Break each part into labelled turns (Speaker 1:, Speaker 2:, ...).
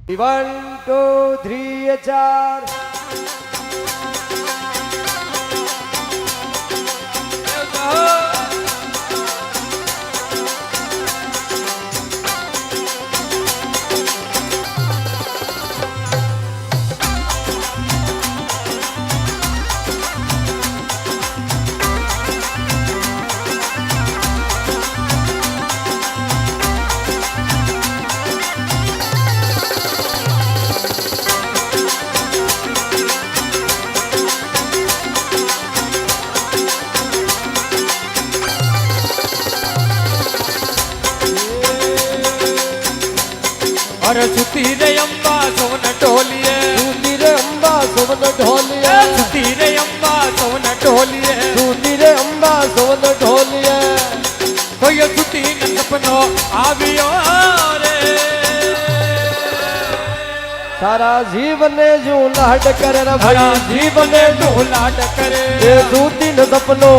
Speaker 1: 1 2 3 4
Speaker 2: अरे सुती रे अम्बा सोन ढोलिए,
Speaker 1: सूती रे अम्बा सोन ढोलिए,
Speaker 2: सुती रे अम्बा सोन ढोलिए,
Speaker 1: सूती रे अम्बा सोन ढोलिए।
Speaker 2: कोई सुती न सपनो आवियो रे,
Speaker 1: सारा जीवन जू लाड करे रे
Speaker 2: हरा
Speaker 1: भाई,
Speaker 2: जीवन तू लाड करे,
Speaker 1: ये सूती न सपनो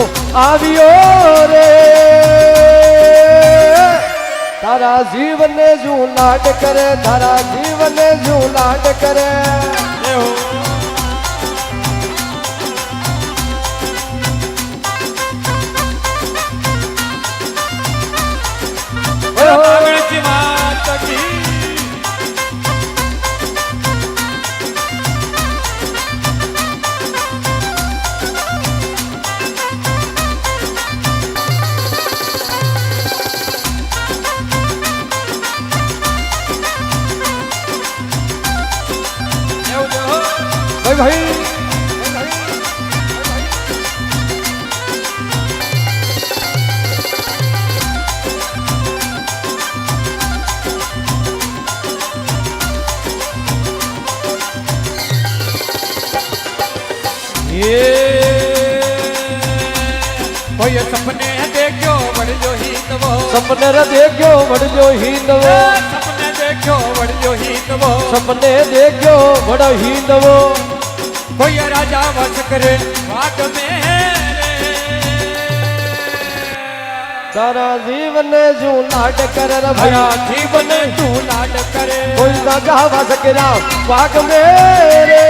Speaker 1: आवियो रे। तारा जीवन जू लाड करे, तारा जीवन जू लाड करे।
Speaker 2: कागड़ची मात की
Speaker 1: भाई भाई
Speaker 2: ये कोई सपने देखो बड़ जो ही नवो,
Speaker 1: सपने रे देखो बड़ जो ही नवो,
Speaker 2: सपने देखो बड़ जो ही नवो,
Speaker 1: सपने देखो बड़ा ही नवो।
Speaker 2: कोई राजा वश करे वाट में रे,
Speaker 1: तारा जीवन जू लाड करे रे
Speaker 2: हरा
Speaker 1: भाई,
Speaker 2: जीवन तू लाड करे,
Speaker 1: कोई ना गावा सकरा वाग मेरे।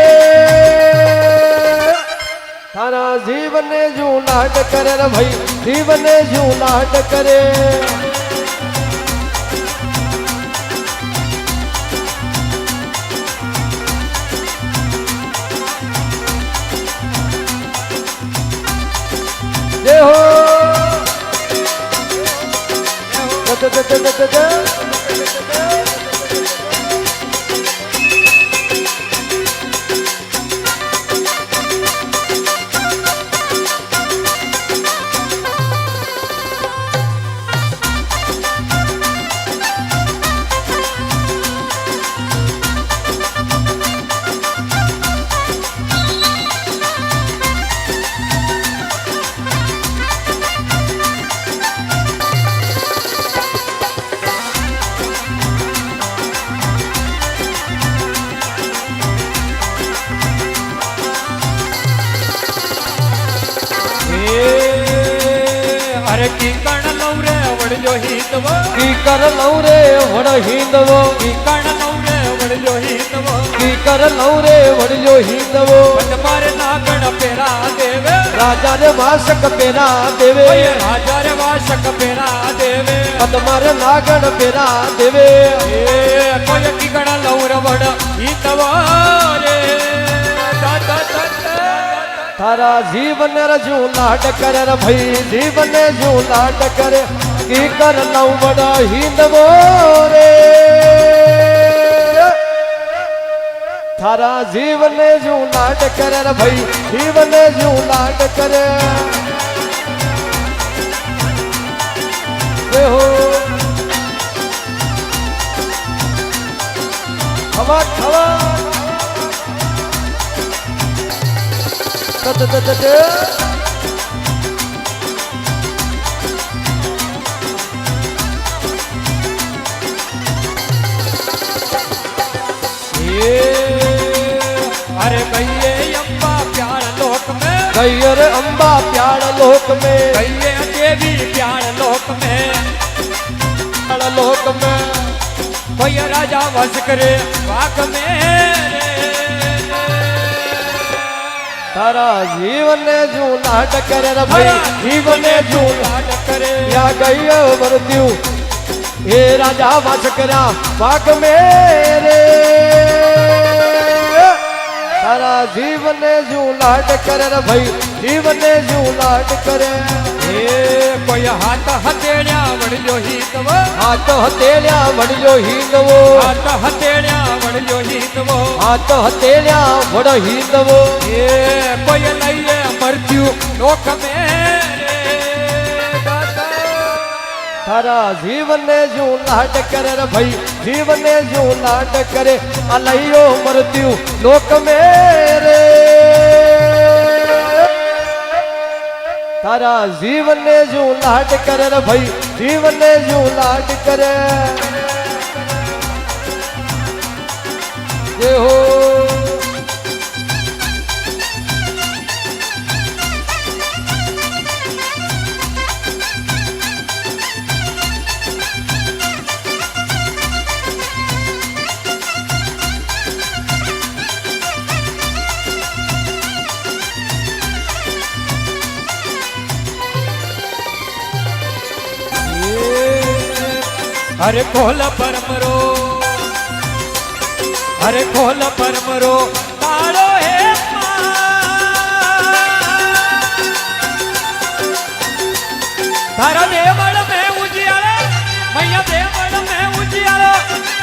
Speaker 1: तारा जीवन जू लाड करे रे भाई, जीवन जू लाड करे। जय हो
Speaker 2: अरे की कर्ण लौरे वड़ जो ही नवो,
Speaker 1: की कर लौ रे वड़ ही नवो,
Speaker 2: की कर्ण लौरे वड़ जो ही नवो,
Speaker 1: की कर लौ रे वड़ जो ही नवो।
Speaker 2: बंद मारे नागण पेरा देवे,
Speaker 1: राजा रे वासक पेरा देवे,
Speaker 2: ओए राजा रे वाशक पेरा देवे,
Speaker 1: पद्मार नागण पेरा देवे।
Speaker 2: ए कोई की कर्ण लौरे वड़ ही नवो रे, दा दा दा दा।
Speaker 1: तारा जीवन जू लाड करे रे भाई, जीवन जू लाड करे। की कर लौ बड़ा ही नवो रे, थारा जीवन जू लाड करे रे भाई, जीवन जू लाड करे। हो हवा हवा
Speaker 2: अरे गईए अम्बा प्यार लोक में,
Speaker 1: गई रे अम्बा प्यार लोक में,
Speaker 2: गईए देवी प्यार लोक में,
Speaker 1: प्यार लोक में।
Speaker 2: કોઈ રાજા વસ કરે વાઘ મેરે
Speaker 1: તારા જીવને જુનાટ કરે રે ભાઈ જીવને જુનાટ કરે યા ગયો મૃત્યુ હે રાજા વાસ કર્યા વાઘ મેરે તારા જીવને જુનાટ કરે રે ભાઈ જીવને જુનાટ કરે
Speaker 2: એ કોઈ હાથ હથેળ્યા વળજો હિતવો
Speaker 1: હાથ હતેલ્યા વડજો હિંદવો
Speaker 2: હાથ હથેળ્યા વળજો હિતવો
Speaker 1: હાથ હતેલ્યા વડ હિંદવો
Speaker 2: એ કોઈ લઈએ મૃત્યુ લોક મેરે
Speaker 1: તારા જીવને જુનાટ કરે રે ભાઈ જીવને જુનાટ કરે અલૈયો મૃત્યુ લોક મેરે તારા જીવને જુનાટ કરે રે ભાઈ જીવને જુનાટ કરે જય હો
Speaker 2: અરે ખોલ પરમરો અરે ખોલ પરમરો તાળો હે તારા દેવળ મેં ઉજિયાળો મૈયા દેવળ મેં ઉજિયાળો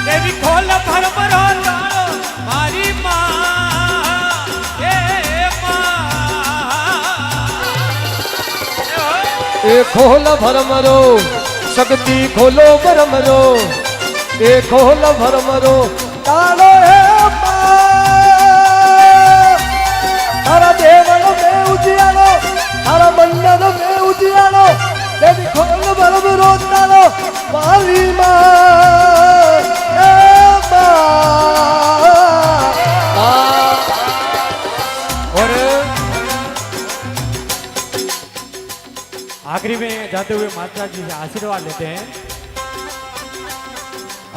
Speaker 2: દેવી ખોલ પરમરો તાળો મારી માં
Speaker 1: એ ખોલ ભરમરો શક્તિ ખોલો ભરમરો એ ખોલ ભરમરો તારો હે તારા દેવળ મે ઉજિયાળો તારા મંડળ મે ઉજિયાળો દેવી ખોલ ભરમરો તારો મારી માં એ
Speaker 2: और आखिरी में जाते हुए माता जी से आशीर्वाद लेते हैं।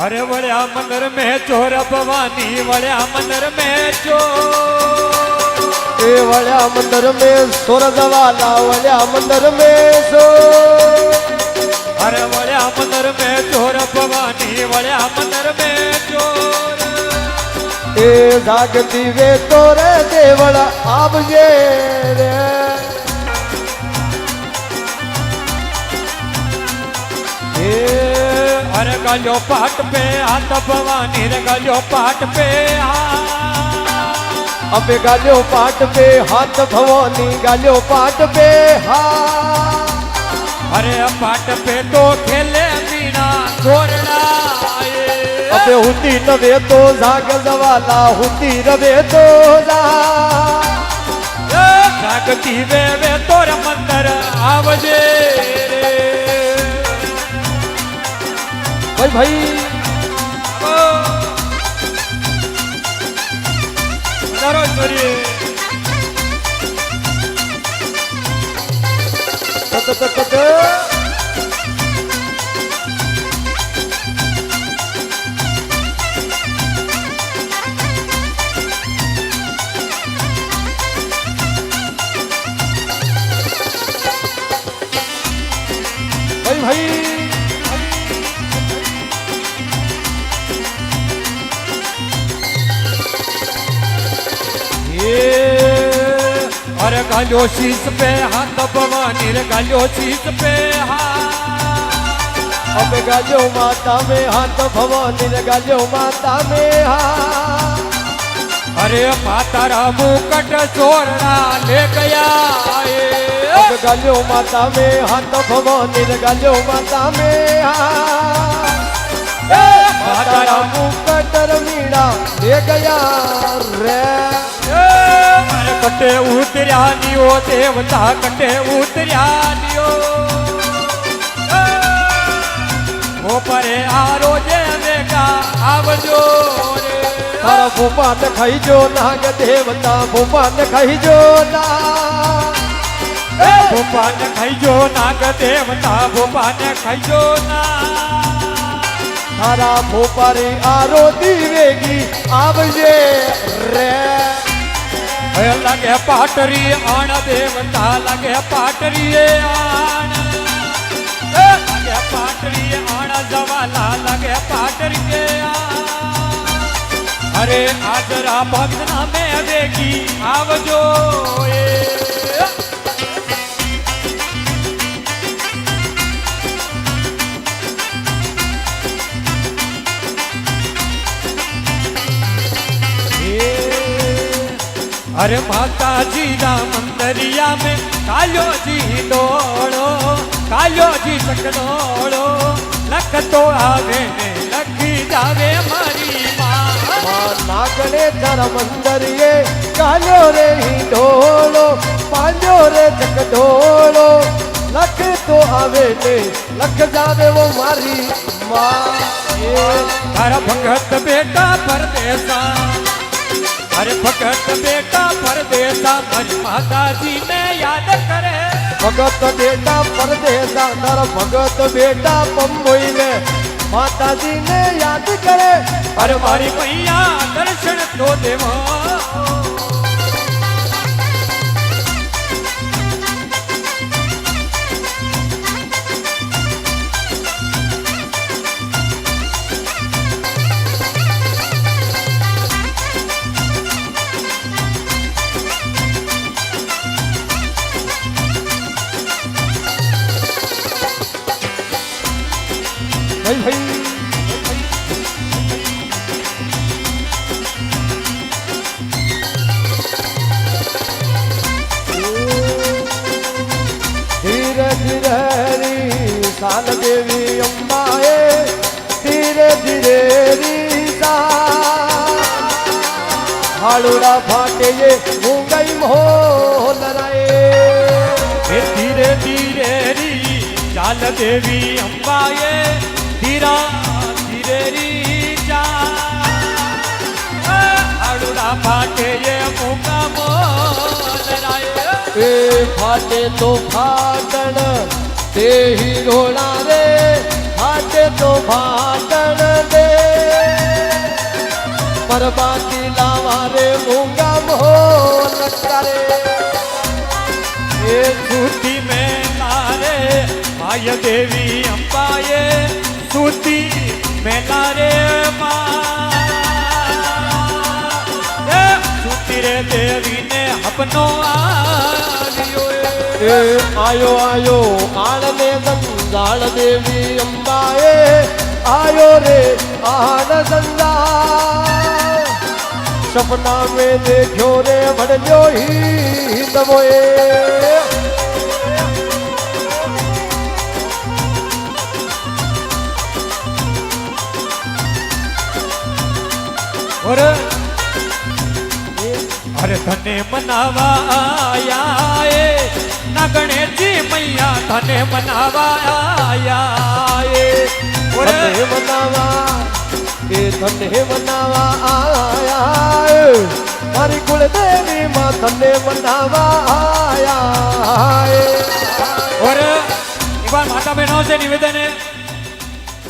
Speaker 2: अरे बड़े मंदिर में चोर भवानी बड़े मंदिर में चोर
Speaker 1: ए वळ्या मंदिर में सोरज वाला वळ्या मंदिर में सो
Speaker 2: अरे बड़े मंदिर में चोर भवानी बड़े मंदिर में चोर
Speaker 1: ए जागती वे तोरे देवळ आवजे रे
Speaker 2: अरे गालियो पाट पे हाथ भवानी रे गालियो पाट पे हाथ
Speaker 1: अबे गालियो पाट पे हाथ भवानी गालियो पाट पे हाथ
Speaker 2: अरे पाट पे तो खेले मीना छोरना
Speaker 1: अबे हुती नवे तो जाग जवाला हुती रवे तो
Speaker 2: जागती वे तोर मंदिर आवजे
Speaker 1: भाई भाई भाई भाई
Speaker 2: अरे गालियो शीश पे हाथ भवानी रे गालियो शीश पे हाथ
Speaker 1: अबे गालियो माता में हाथ भवानी रे गालियो माता में हाथ
Speaker 2: अरे माता रा मुकट चोरना ले गया
Speaker 1: अब गालियो माता में हाथ भवानी रे गालियो माता में हाथ माता रा मुकट मीणा ले गया रे
Speaker 2: कटे उतर्या नियो देवता कटे उतर्या नियो वो परे आरो जे वेगा आवजो रे
Speaker 1: तारा भूपा न खाई जो नाग देवता भूपा न खाई जो ना
Speaker 2: भूपा न खाई जो नाग देवता भूपा न खाई जो ना
Speaker 1: તારા ભોપારી આરોતી વેગી આવજે રે
Speaker 2: હે લાગે પાટરી આણ દેવતા લાગે પાટરી આણ લાગે પાટરી આણ જવાલા લાગે પાટરી આણ અરે આજરા ભક્ત નામે દેખી આવજો એ अरे माता जी ना मंदरिया में कालो जी डोड़ो कालो जी सकड़ोड़ो लख तो आवे ने लखी जावे मारी माँ
Speaker 1: नागणे धर मंदरिये कालो रे ही ढोलो पांजो रे चकडोलो लख तो आवे ने लख जावे वो मारी माँ
Speaker 2: तारा भगत बेटा परदेसा अरे भगत बेटा परदेसा मारी माता जी ने याद करे
Speaker 1: भगत बेटा परदेसा तारा भगत बेटा बम्बई ने माता जी ने याद करे
Speaker 2: अरे मारी मैया दर्शन तो देवा
Speaker 1: भाई भाई धीरे धीरे हरी साल देवी अम्बाए धीरे धीरे रीसा हाड़ूड़ा फाटे ये मुंगई मोहन राए
Speaker 2: धीरे धीरे री चाल देवी अम्बाए धीरा धीरे री जा हाड़ूड़ा फाटे ये मुंगा मोहन राए
Speaker 1: ए फाटे तो फाटण ते ही रोड़ा रे फाटे तो फाटण दे परबाती लावा रे मूंगा मोहन करे
Speaker 2: ये सूती में लारे माय देवी अम्बाए सूती में लारे माँ सूती रे देवी ने अपनो
Speaker 1: ए आयो आयो आण ने गंगाल देवी अम्बाए आयो रे आण गंगा सपना में देखो रे बढ़ो ही दबोए
Speaker 2: और अरे धने मनावा आया ना गणेश जी मैया धने मनावा आया
Speaker 1: धने मनावा ए धने मनावा आया मारी कुल देवी माँ धने मनावा आया
Speaker 2: और एक बार माता बहनों से निवेदन है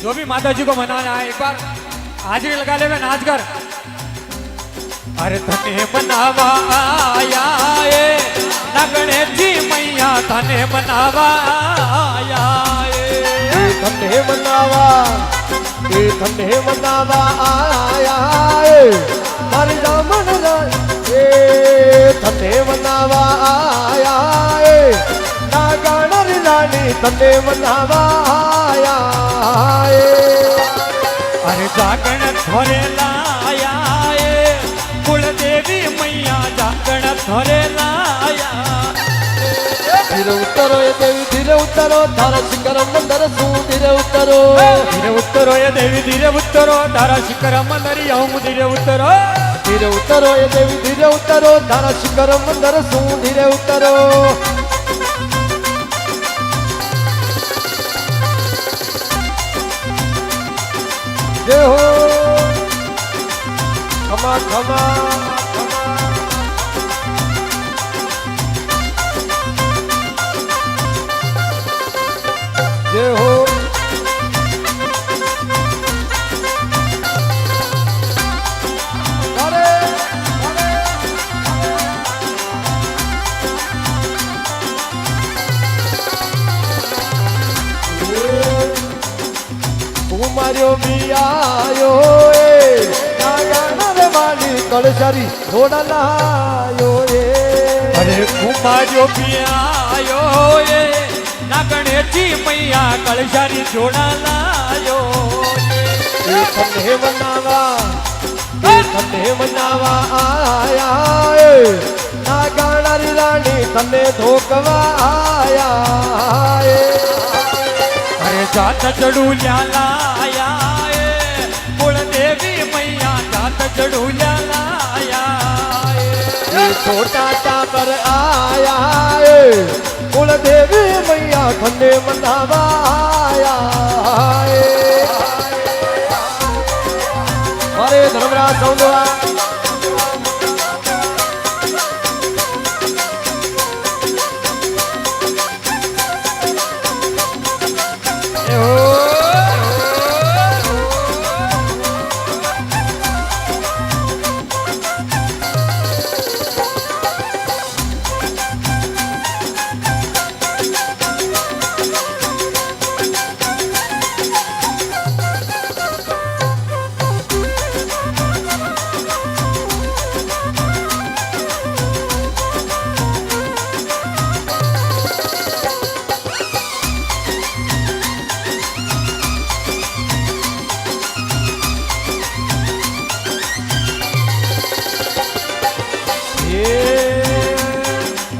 Speaker 2: जो भी माता जी को मनाना है एक बार हाजिरी लगा ले नाच कर अरे धने मनावा आया ना गणेश जी मैया धने मनावा आया
Speaker 1: धने मनावा ए धने मनावा आया मारी दामन ए धने मनावा आया ना गाणर रानी धने मनावा आया
Speaker 2: अरे जागण थोरे लाया कुल देवी मैया जागण थोरे लाया
Speaker 1: धीरे उतरो ये देवी धीरे उतरो धारा शिखर मंदर सू धीरे उतरो
Speaker 2: ये देवी धीरे उतरो धारा शिखर मंदर यहूं धीरे उतरो
Speaker 1: ये देवी धीरे उतरो धारा शिखर मंदर सू धीरे उतरो जय हो खमा खमा जय हो તું માર્યો બી આયો એ નાગાણા રે વાલી કળશારી થોડા લાયો એ
Speaker 2: અરે કુમાર્યો પિયાયો એ ના ગણેશજી મૈયા કળશારી જોડા લાયો
Speaker 1: એ તને મનાવા આયા એ નાગાણારી રાણી તને ધોકવા આયા એ
Speaker 2: અરે જાત ચડુલ્યા લાયા એ કુળદેવી મૈયા જાત ચડુલ્યા લાયા
Speaker 1: એ છોટા ટાબર આયા એ કુળદેવી મૈયા તને મનાવા આયા એ મારે ધર્મરાજ સૌંદરા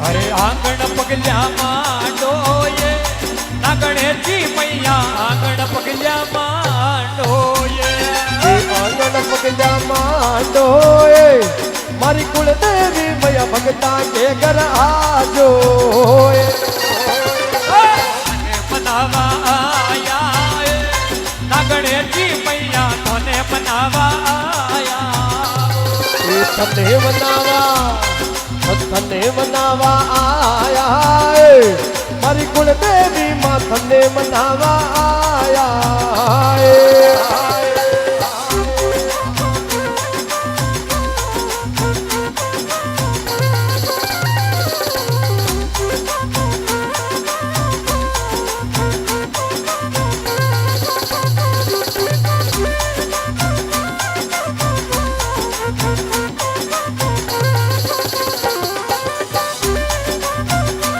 Speaker 2: અરે આંગણ પગલ્યા માંડો એ ના ગણેશજી મૈયા આંગણ પગલ્યા માંડો એ
Speaker 1: આંગણ પગલ્યા માંડો એ મારી કુળદેવી મૈયા ભગતા કે ઘર આજો એ
Speaker 2: મનાવા આયા એ ના ગણેશજી મૈયા તને મનાવા આયા
Speaker 1: એ તને મનાવા આયા એ મારી કુળદેવી માં તને મનાવા આયા એ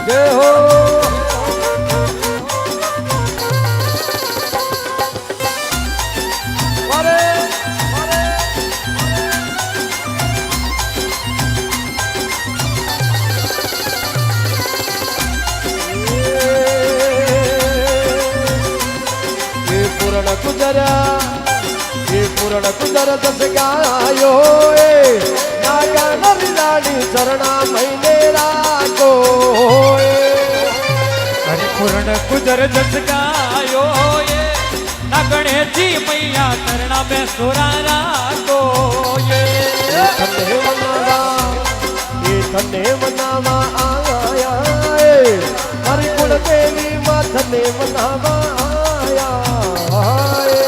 Speaker 1: જય હો પૂરણ કુદર દસ ગાયો એ નાગા નરનાડી ચરણા મહિને રાખો એ
Speaker 2: અરે પૂર્ણ કુદર જસ ગાયો એ ના ગણેશજી મૈયા તરણા બે સોરા રાખો એ
Speaker 1: તને મનાવા આયા એ મારી કુળદેવી માં તને મનાવા આયા એ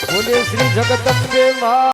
Speaker 1: બોલે શ્રી જગદંબે માં